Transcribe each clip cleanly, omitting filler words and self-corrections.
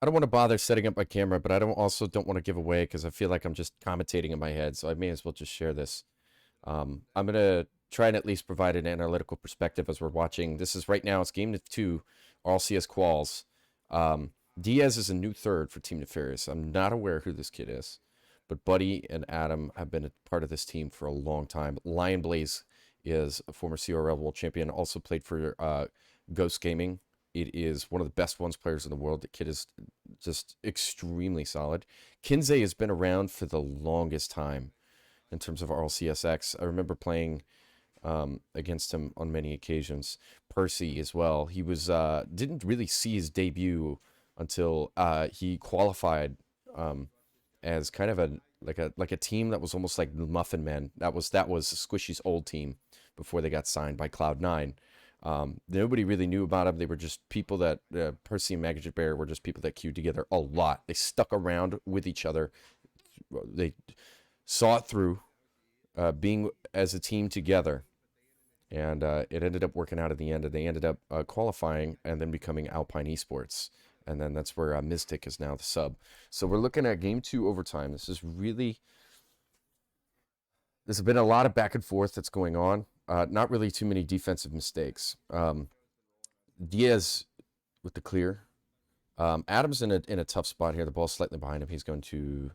I don't want to bother setting up my camera, but I don't want to give away because I feel like I'm just commentating in my head. So I may as well just share this. I'm gonna try and at least provide an analytical perspective as we're watching. This is right now. It's game 2, RLCS quals. Diaz is a new third for Team Nefarious. I'm not aware who this kid is, but Buddy and Adam have been a part of this team for a long time. Lion Blaze is a former CRL world champion, also played for Ghost Gaming. It is one of the best ones players in the world. The kid is just extremely solid. Kinsey has been around for the longest time in terms of RLCSX. I remember playing against him on many occasions. Percy as well. He was didn't really see his debut until he qualified as kind of a team that was almost like the Muffin Men. That was Squishy's old team before they got signed by Cloud9. Nobody really knew about them. They were just people that Percy and Magic Bear were just people that queued together a lot. They stuck around with each other. They saw it through, being as a team together, and it ended up working out at the end. And they ended up qualifying and then becoming Alpine Esports. And then that's where Mystic is now the sub. So we're looking at game 2 overtime. There's been a lot of back and forth that's going on. Not really too many defensive mistakes. Diaz with the clear. Adam's in a tough spot here. The ball's slightly behind him. He's going to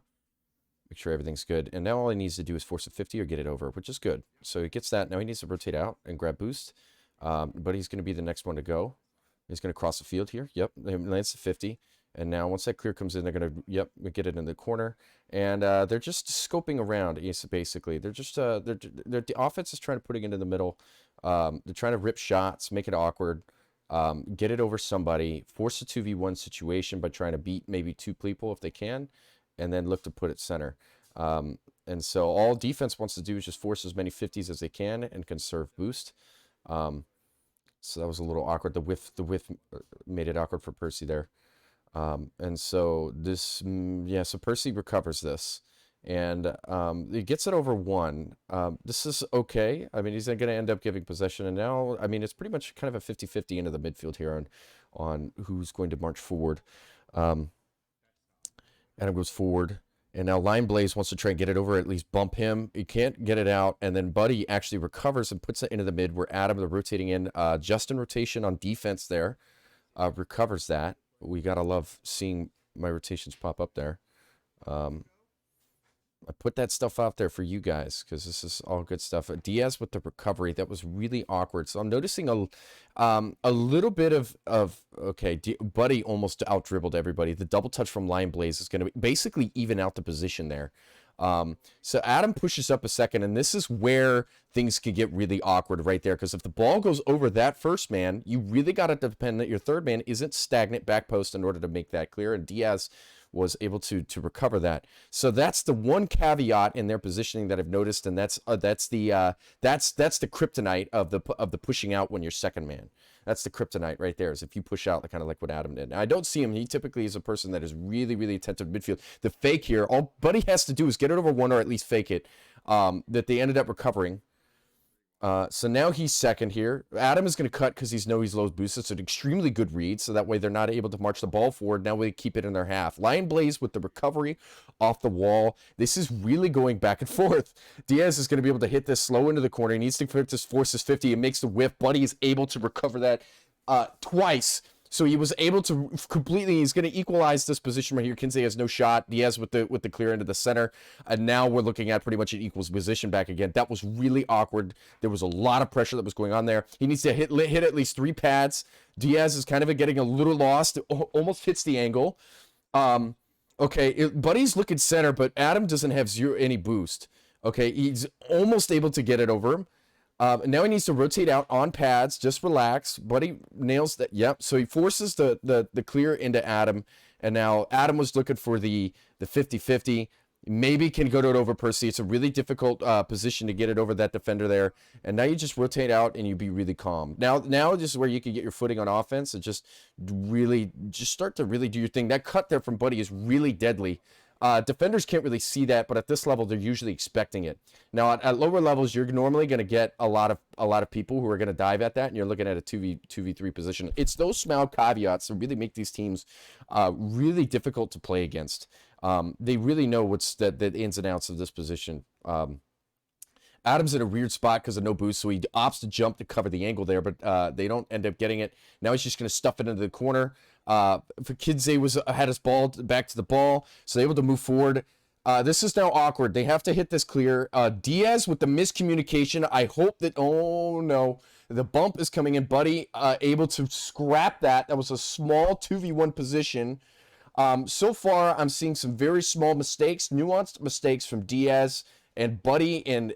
make sure everything's good. And now all he needs to do is force a 50 or get it over, which is good. So he gets that. Now he needs to rotate out and grab boost. But he's going to be the next one to go. He's going to cross the field here. Yep, he lands the 50. And now once that clear comes in, they're going to, get it in the corner. And they're just scoping around, basically. They're just, the offense is trying to put it into the middle. They're trying to rip shots, make it awkward, get it over somebody, force a 2v1 situation by trying to beat maybe 2 people if they can, and then look to put it center. And so all defense wants to do is just force as many 50s as they can and conserve boost. So that was a little awkward. The whiff made it awkward for Percy there. And so this, so Percy recovers this, and he gets it over 1. This is okay. I mean, he's going to end up giving possession, and now, I mean, it's pretty much kind of a 50-50 into the midfield here on who's going to march forward. Adam goes forward. And now Lion Blaze wants to try and get it over, at least bump him. He can't get it out. And then Buddy actually recovers and puts it into the mid where Adam, they're rotating in. Justin rotation on defense there. Recovers that. We got to love seeing my rotations pop up there. I put that stuff out there for you guys because this is all good stuff. Diaz with the recovery, that was really awkward. So I'm noticing a little bit of okay, Buddy almost out dribbled everybody. The double touch from Lion Blaze is going to basically even out the position there. So Adam pushes up a second, and this is where things can get really awkward right there, because if the ball goes over that first man, you really got to depend that your third man isn't stagnant back post in order to make that clear, and Diaz was able to recover that. So that's the one caveat in their positioning that I've noticed, and that's the kryptonite of the pushing out when you're second man. That's the kryptonite right there, is if you push out, kind of like what Adam did. Now, I don't see him. He typically is a person that is really, really attentive midfield. The fake here, all Buddy has to do is get it over 1 or at least fake it, that they ended up recovering. So now he's second here. Adam is going to cut because he's low boost. It's an extremely good read, so that way they're not able to march the ball forward. Now we keep it in their half. Lion Blaze with the recovery off the wall. This is really going back and forth. Diaz is going to be able to hit this slow into the corner. He needs to force his 50 and makes the whiff. Buddy is able to recover that twice. So he was able to completely, he's going to equalize this position right here. Kinsey has no shot. Diaz with the clear into the center. And now we're looking at pretty much an equals position back again. That was really awkward. There was a lot of pressure that was going on there. He needs to hit at least 3 pads. Diaz is kind of getting a little lost. Almost hits the angle. Okay, Buddy's looking center, but Adam doesn't have any boost. Okay, he's almost able to get it over him. Now he needs to rotate out on pads. Just relax. Buddy nails that. Yep. So he forces the clear into Adam. And now Adam was looking for the 50-50. Maybe can go to it over Percy. It's a really difficult position to get it over that defender there. And now you just rotate out and you be really calm. Now this is where you can get your footing on offense and just start to really do your thing. That cut there from Buddy is really deadly. Defenders can't really see that, but at this level, they're usually expecting it. Now, at lower levels, you're normally going to get a lot of people who are going to dive at that, and you're looking at a 2v3 position. It's those small caveats that really make these teams really difficult to play against. They really know what's the ins and outs of this position. Adam's in a weird spot because of no boost, so he opts to jump to cover the angle there, but they don't end up getting it. Now he's just going to stuff it into the corner. For Kinsey had his ball back to the ball, so they're able to move forward. This is now awkward. They have to hit this clear. Diaz with the miscommunication. I hope that, oh no, the bump is coming in. Buddy able to scrap that. That was a small 2v1 position. So far, I'm seeing some very small mistakes, nuanced mistakes from Diaz, and Buddy and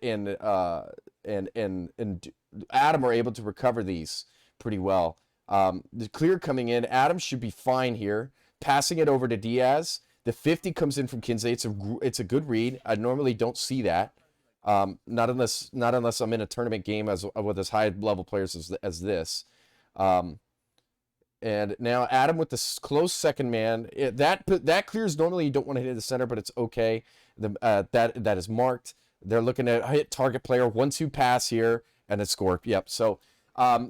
Adam are able to recover these pretty well. The clear coming in. Adam should be fine here. Passing it over to Diaz. The 50 comes in from Kinsey. It's a good read. I normally don't see that. Not unless I'm in a tournament game with as high level players as this. And now Adam with the close second man. That clears normally you don't want to hit the center, but it's okay. That is marked. They're looking at hit target player 1-2 pass here and a score. Yep. So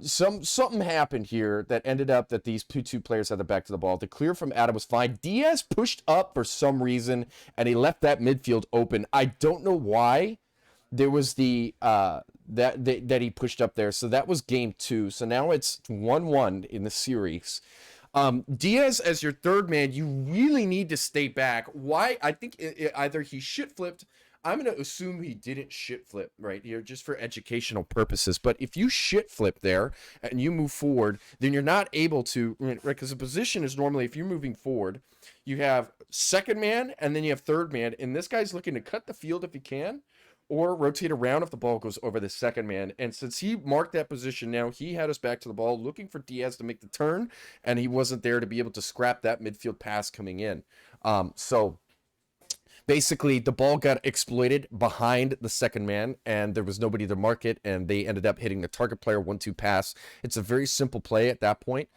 something happened here that ended up that these two players had the back to the ball. The clear from Adam was fine. Diaz pushed up for some reason and he left that midfield open. I don't know why. There was that he pushed up there. So that was game 2. So now it's 1-1 in the series. Diaz as your third man, you really need to stay back. Why? I think either he shit flipped. I'm going to assume he didn't shit flip right here just for educational purposes. But if you shit flip there and you move forward, then you're not able to, right? Because the position is normally, if you're moving forward, you have second man and then you have third man. And this guy's looking to cut the field if he can, or rotate around if the ball goes over the second man. And since he marked that position now, he had us back to the ball, looking for Diaz to make the turn, and he wasn't there to be able to scrap that midfield pass coming in. So basically, the ball got exploited behind the second man, and there was nobody to mark it, and they ended up hitting the target player 1-2 pass. It's a very simple play at that point.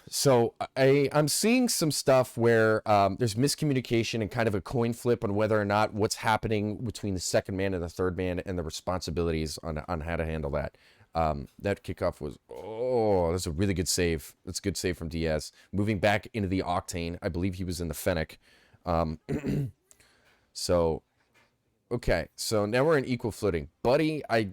So I'm seeing some stuff where there's miscommunication and kind of a coin flip on whether or not what's happening between the second man and the third man and the responsibilities on how to handle that. That kickoff was, that's a really good save. That's a good save from Diaz. Moving back into the Octane. I believe he was in the Fennec. So, okay. So now we're in equal footing. Buddy, I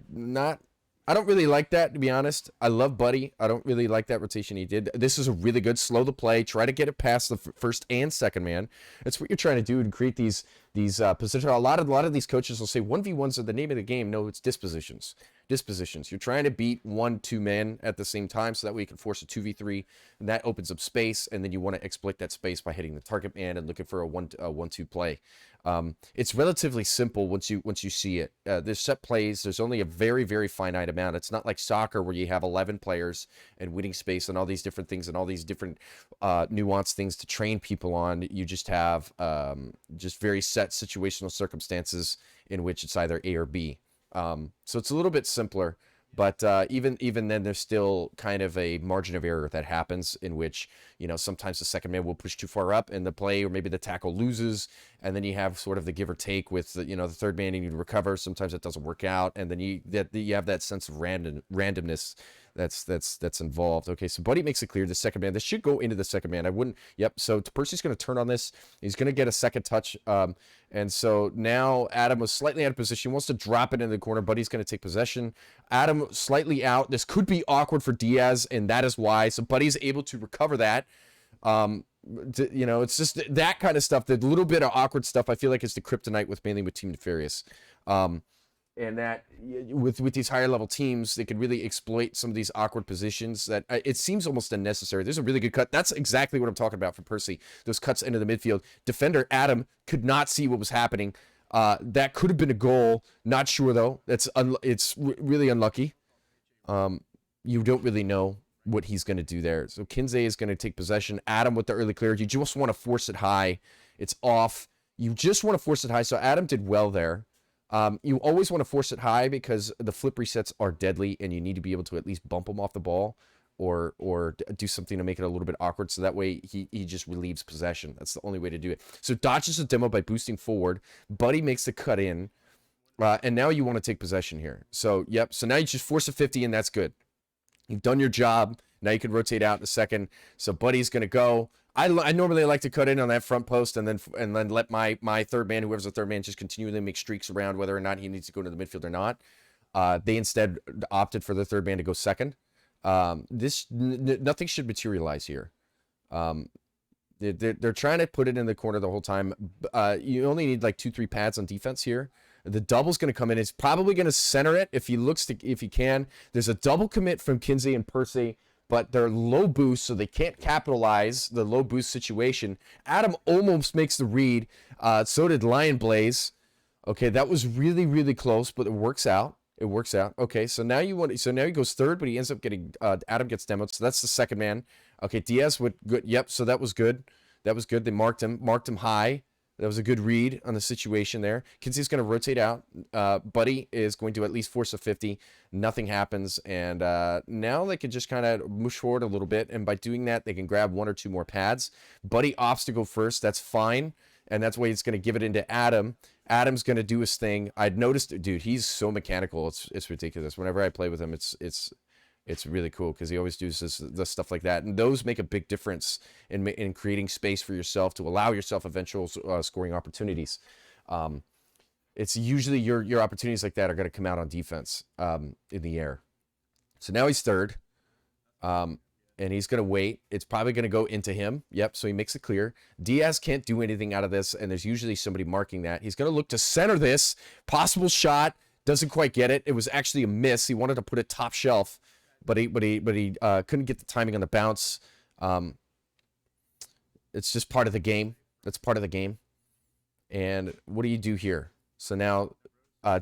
don't really like that, to be honest. I love Buddy. I don't really like that rotation he did. This is a really good slow the play. Try to get it past the first and second man. That's what you're trying to do and create these positions. A lot of these coaches will say 1v1s are the name of the game. No, it's dispositions. You're trying to beat 1-2 men at the same time, so that way you can force a 2v3, and that opens up space, and then you want to exploit that space by hitting the target man and looking for a 1-2 play. It's relatively simple once you see it. There's set plays. There's only a very, very finite amount. It's not like soccer where you have 11 players and winning space and all these different things and all these different nuanced things to train people on. You just have just very set situational circumstances in which it's either A or B. So it's a little bit simpler, but even then, there's still kind of a margin of error that happens in which, sometimes the second man will push too far up and the play or maybe the tackle loses, and then you have sort of the give or take with the third man needing to recover. Sometimes it doesn't work out, and then you have that sense of randomness that's involved. Okay, so Buddy makes it clear the second man. This should go into the second man. I wouldn't. Yep. So Percy's going to turn on this. He's going to get a second touch. And so now Adam was slightly out of position. He wants to drop it in the corner. Buddy's going to take possession. Adam slightly out. This could be awkward for Diaz, and that is why. So Buddy's able to recover that. It's just that kind of stuff. The little bit of awkward stuff, I feel like, is the kryptonite mainly with Team Nefarious. And that with these higher level teams, they could really exploit some of these awkward positions that it seems almost unnecessary. There's a really good cut. That's exactly what I'm talking about for Percy. Those cuts into the midfield. Defender Adam could not see what was happening. That could have been a goal. Not sure though. It's really unlucky. You don't really know what he's going to do there. So Kinsey is going to take possession. Adam with the early clear. You just want to force it high. It's off. You just want to force it high. So Adam did well there. You always want to force it high because the flip resets are deadly and you need to be able to at least bump them off the ball or do something to make it a little bit awkward. So that way he just relieves possession. That's the only way to do it. So dodges the demo by boosting forward. Buddy makes the cut in. And now you want to take possession here. So, yep. So now you just force a 50, and that's good. You've done your job. Now you can rotate out in a second. So Buddy's going to go. I normally like to cut in on that front post and then let my third man, whoever's the third man, just continually make streaks around whether or not he needs to go to the midfield or not. They instead opted for the third man to go second. Nothing should materialize here. They're trying to put it in the corner the whole time. You only need like 2-3 pads on defense here. The double's going to come in. It's probably going to center it if he can. There's a double commit from Kinsey and Percy, but they're low boost, so they can't capitalize the low boost situation. Adam almost makes the read. So did Lion Blaze. Okay, that was really, really close, but it works out. It works out. Okay, so now now he goes third, but he ends up getting Adam gets demoed. So that's the second man. Okay, Diaz would good. Yep, so that was good. That was good. They marked him high. That was a good read on the situation there. Kinsey's going to rotate out. Buddy is going to at least force a 50. Nothing happens. And now they can just kind of mush forward a little bit. And by doing that, they can grab 1 or 2 more pads. Buddy opts to go first. That's fine. And that's why he's going to give it into Adam. Adam's going to do his thing. I'd noticed, dude, he's so mechanical. It's ridiculous. Whenever I play with him, it's really cool because he always does this stuff like that, and those make a big difference in creating space for yourself to allow yourself eventual scoring opportunities. It's usually your opportunities like that are going to come out on defense in the air. So now he's third, and he's going to wait. It's probably going to go into him. Yep. So he makes it clear. Diaz can't do anything out of this, and there's usually somebody marking that. He's going to look to center this possible shot. Doesn't quite get it. It was actually a miss. He wanted to put it top shelf. But he couldn't get the timing on the bounce. It's just part of the game. That's part of the game. And what do you do here? So now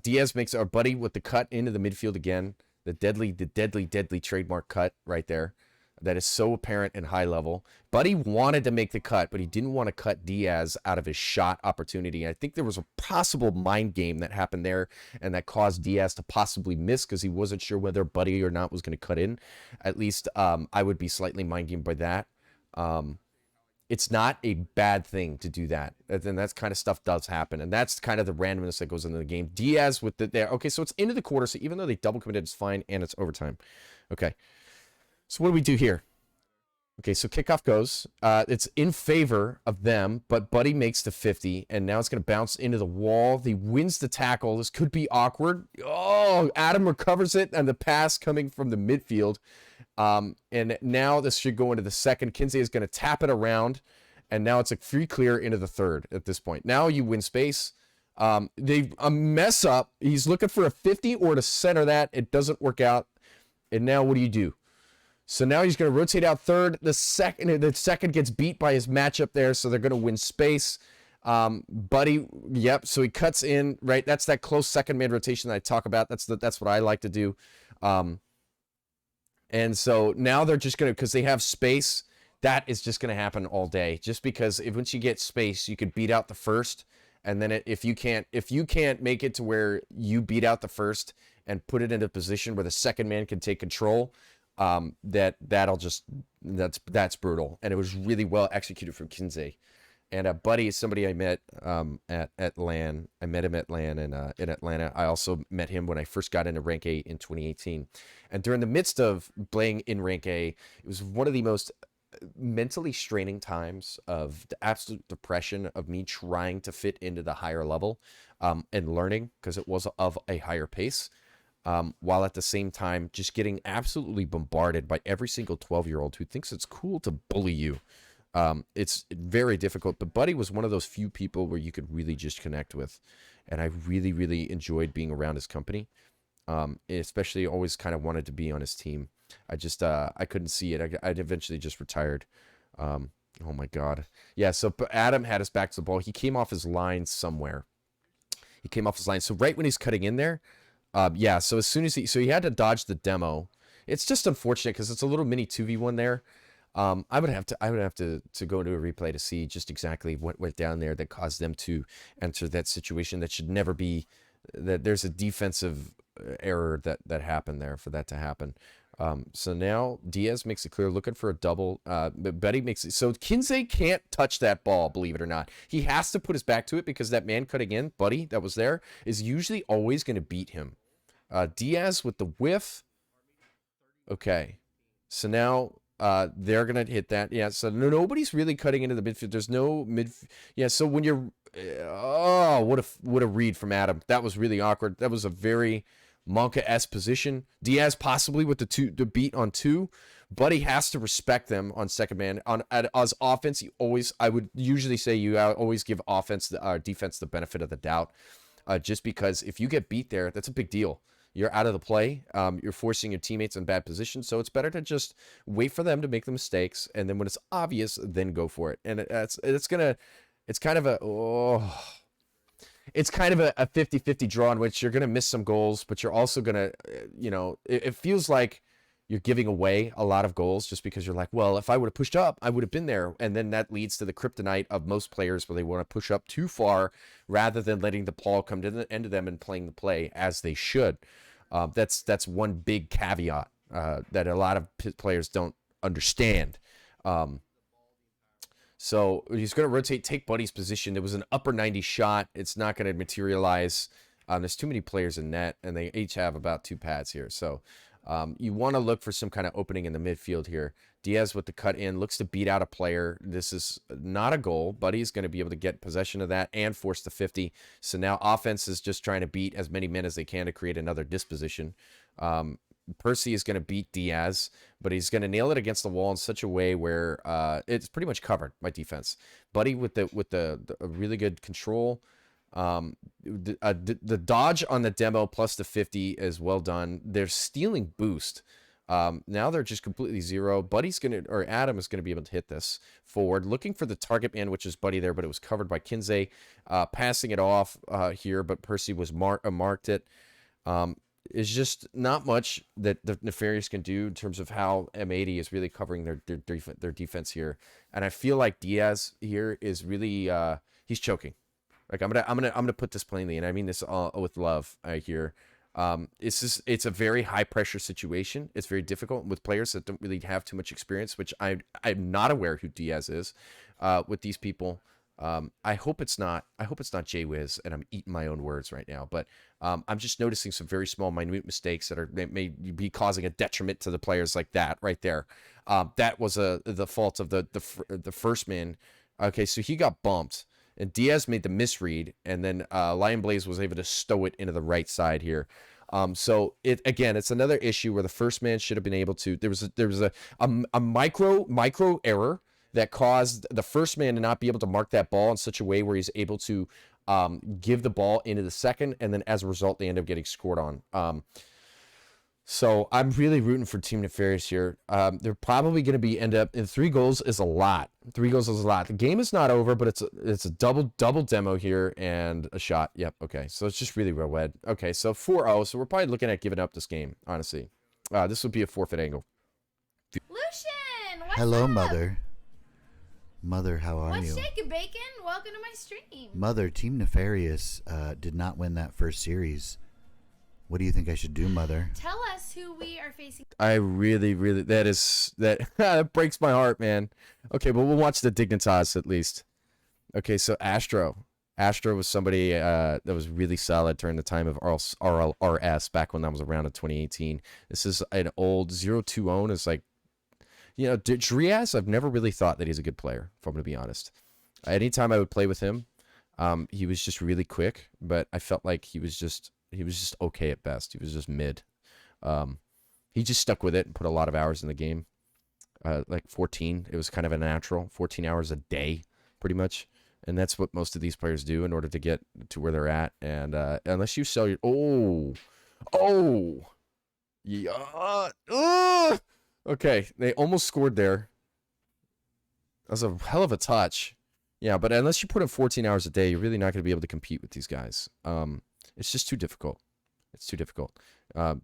Diaz makes our Buddy with the cut into the midfield again. The deadly trademark cut right there. That is so apparent and high level. Buddy wanted to make the cut, but he didn't want to cut Diaz out of his shot opportunity. I think there was a possible mind game that happened there and that caused Diaz to possibly miss because he wasn't sure whether Buddy or not was going to cut in. At least I would be slightly mind gamed by that. It's not a bad thing to do that. And that kind of stuff does happen. And that's kind of the randomness that goes into the game. Diaz with the there. Okay, so it's into the quarter. So even though they double committed, it's fine. And it's overtime. Okay. So what do we do here? Okay, so kickoff goes. It's in favor of them, but Buddy makes the 50, and now it's going to bounce into the wall. He wins the tackle. This could be awkward. Oh, Adam recovers it, and the pass coming from the midfield. And now this should go into the second. Kinsey is going to tap it around, and now it's a free clear into the third at this point. Now you win space. They mess up. He's looking for a 50 or to center that. It doesn't work out. And now what do? So now he's going to rotate out third. The second gets beat by his matchup there, so they're going to win space. Buddy, yep. So he cuts in, right? That's that close second man rotation that I talk about. That's what I like to do. And so now they're just going to, because they have space, that is just going to happen all day. Just because once you get space, you could beat out the first, and then if you can't make it to where you beat out the first and put it in a position where the second man can take control. That's brutal, and it was really well executed from Kinsey. And Buddy is somebody I met at LAN. I met him at LAN in Atlanta. I also met him when I first got into Rank A in 2018. And during the midst of playing in Rank A, it was one of the most mentally straining times of the absolute depression of me trying to fit into the higher level and learning because it was of a higher pace. While at the same time just getting absolutely bombarded by every single 12-year-old who thinks it's cool to bully you. It's very difficult, but Buddy was one of those few people where you could really just connect with, and I really, really enjoyed being around his company. Especially always kind of wanted to be on his team. I just, I couldn't see it. I'd eventually just retired. Oh my God. Yeah. So Adam had us back to the ball. He came off his line somewhere. So right when he's cutting in there, yeah, so as soon as he had to dodge the demo. It's just unfortunate because it's a little mini 2v1 there. I would have to go into a replay to see just exactly what went down there that caused them to enter that situation. That should never be. That there's a defensive error that happened there for that to happen. So now Diaz makes it clear, looking for a double. But Betty makes it so Kinsey can't touch that ball, believe it or not. He has to put his back to it because that man cutting in, Buddy, that was there, is usually always going to beat him. Diaz with the whiff. Okay. So now they're going to hit that. Yeah, so nobody's really cutting into the midfield. There's no mid. Yeah, so when you're. Oh, what a read from Adam. That was really awkward. That was a very Monka-esque position. Diaz possibly with the beat on 2. Buddy has to respect them on second man. As offense, I would usually say you always give defense the benefit of the doubt. Just because if you get beat there, that's a big deal. You're out of the play. You're forcing your teammates in bad positions. So it's better to just wait for them to make the mistakes. And then when it's obvious, then go for it. And it's kind of a 50-50 draw in which you're going to miss some goals, but you're also going to, it feels like you're giving away a lot of goals just because you're like, well, if I would have pushed up, I would have been there. And then that leads to the kryptonite of most players where they want to push up too far rather than letting the ball come to the end of them and playing the play as they should. That's one big caveat that a lot of players don't understand. So he's going to rotate, take Buddy's position. There was an upper 90 shot. It's not going to materialize. There's too many players in net, and they each have about 2 pads here. So you want to look for some kind of opening in the midfield here. Diaz with the cut in, looks to beat out a player. This is not a goal. Buddy's going to be able to get possession of that and force the 50. So now offense is just trying to beat as many men as they can to create another disposition. Percy is going to beat Diaz, but he's going to nail it against the wall in such a way where it's pretty much covered by defense. Buddy with the really good control. The dodge on the demo plus the 50 is well done. They're stealing boost. Now they're just completely zero. Adam is gonna be able to hit this forward, looking for the target man, which is Buddy there, but it was covered by Kinsey. Passing it off here, but Percy was marked it. Is just not much that the Nefarious can do in terms of how M80 is really covering their defense here. And I feel like Diaz here is really he's choking. Like I'm gonna put this plainly, and I mean this all with love here. It's a very high pressure situation. It's very difficult with players that don't really have too much experience, which I'm not aware who Diaz is with these people. I hope it's not Jay Wiz, and I'm eating my own words right now. But I'm just noticing some very small, minute mistakes that may be causing a detriment to the players like that right there. That was the fault of the first man. Okay, so he got bumped, and Diaz made the misread, and then Lion Blaze was able to stow it into the right side here. So it's another issue where the first man should have been able to. There was a micro error that caused the first man to not be able to mark that ball in such a way where he's able to give the ball into the second, and then as a result, they end up getting scored on. So I'm really rooting for Team Nefarious here. They're probably going to end up in 3 goals is a lot. 3 goals is a lot. The game is not over, but it's a double demo here and a shot. Yep. Okay. So it's just really well read. Okay. So 4-0. So we're probably looking at giving up this game. Honestly, this would be a forfeit angle. Lucian, what's Hello, up? Mother, how are you? What's shaking, Bacon? Welcome to my stream. Mother, Team Nefarious did not win that first series. What do you think I should do, Mother? Tell us who we are facing. I really, that breaks my heart, man. Okay, but we'll watch the Dignitas at least. Okay, so Astro was somebody that was really solid during the time of RLRS back when that was around in 2018. This is an old 0-2 own. Is like, Driaz, I've never really thought that he's a good player, if I'm going to be honest. Anytime I would play with him, he was just really quick, but I felt like he was just okay at best. He was just mid. He just stuck with it and put a lot of hours in the game. Like 14, it was kind of a natural. 14 hours a day, pretty much. And that's what most of these players do in order to get to where they're at. And unless you sell your... Yeah. Okay, they almost scored there. That was a hell of a touch. Yeah, but unless you put in 14 hours a day, you're really not going to be able to compete with these guys. It's just too difficult. It's too difficult.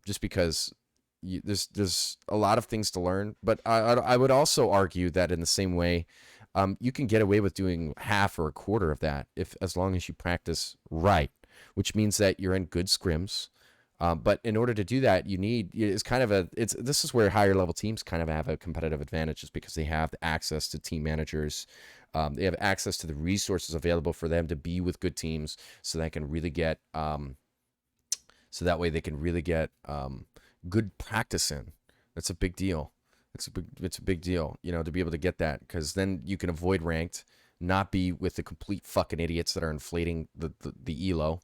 Just because there's a lot of things to learn. But I would also argue that in the same way, you can get away with doing half or a quarter of that as long as you practice right, which means that you're in good scrims. But in order to do that, you need it's kind of a it's this is where higher level teams kind of have a competitive advantage, just because they have access to team managers, they have access to the resources available for them to be with good teams, so they can really get so that way they can really get good practice in. That's a big deal. It's a big deal, you know, to be able to get that, because then you can avoid ranked, not be with the complete fucking idiots that are inflating the elo.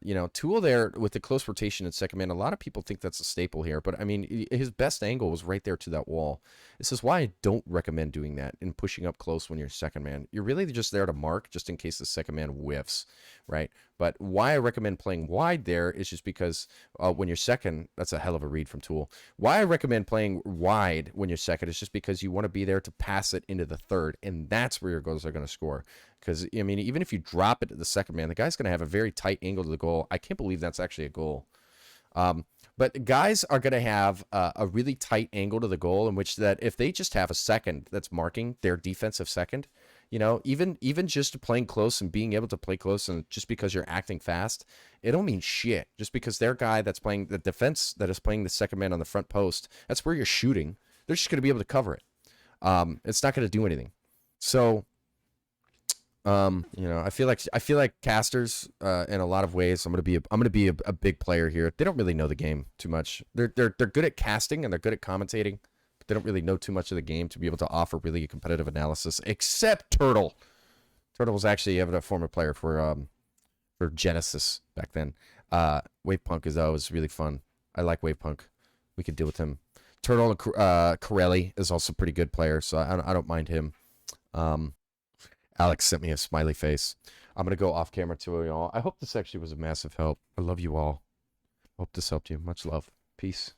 You know, Tool there with the close rotation in second man, a lot of people think that's a staple here, but I mean, his best angle was right there to that wall. This is why I don't recommend doing that and pushing up close when you're second man. You're really just there to mark, just in case the second man whiffs, right? But why I recommend playing wide there is just because when you're second, that's a hell of a read from Tool. Why I recommend playing wide when you're second is just because you want to be there to pass it into the third, and that's where your goals are going to score. Because, I mean, even if you drop it to the second man, the guy's going to have a very tight angle to the goal. I can't believe that's actually a goal. But guys are going to have a really tight angle to the goal, in which that if they just have a second that's marking their defensive second, you know, even just playing close and being able to play close, and just because you're acting fast, it don't mean shit. Just because their guy that's playing the defense that is playing the second man on the front post, that's where you're shooting. They're just going to be able to cover it. It's not going to do anything. So, you know, I feel like casters, in a lot of ways, I'm gonna be a big player here. They don't really know the game too much. They're good at casting and they're good at commentating, but they don't really know too much of the game to be able to offer really a competitive analysis. Except Turtle. Turtle was actually a former player for Genesis back then. Wavepunk is always really fun. I like Wavepunk. We could deal with him. Turtle and Corelli is also a pretty good player, so I don't mind him. Alex sent me a smiley face. I'm going to go off camera to y'all. I hope this actually was a massive help. I love you all. Hope this helped you. Much love. Peace.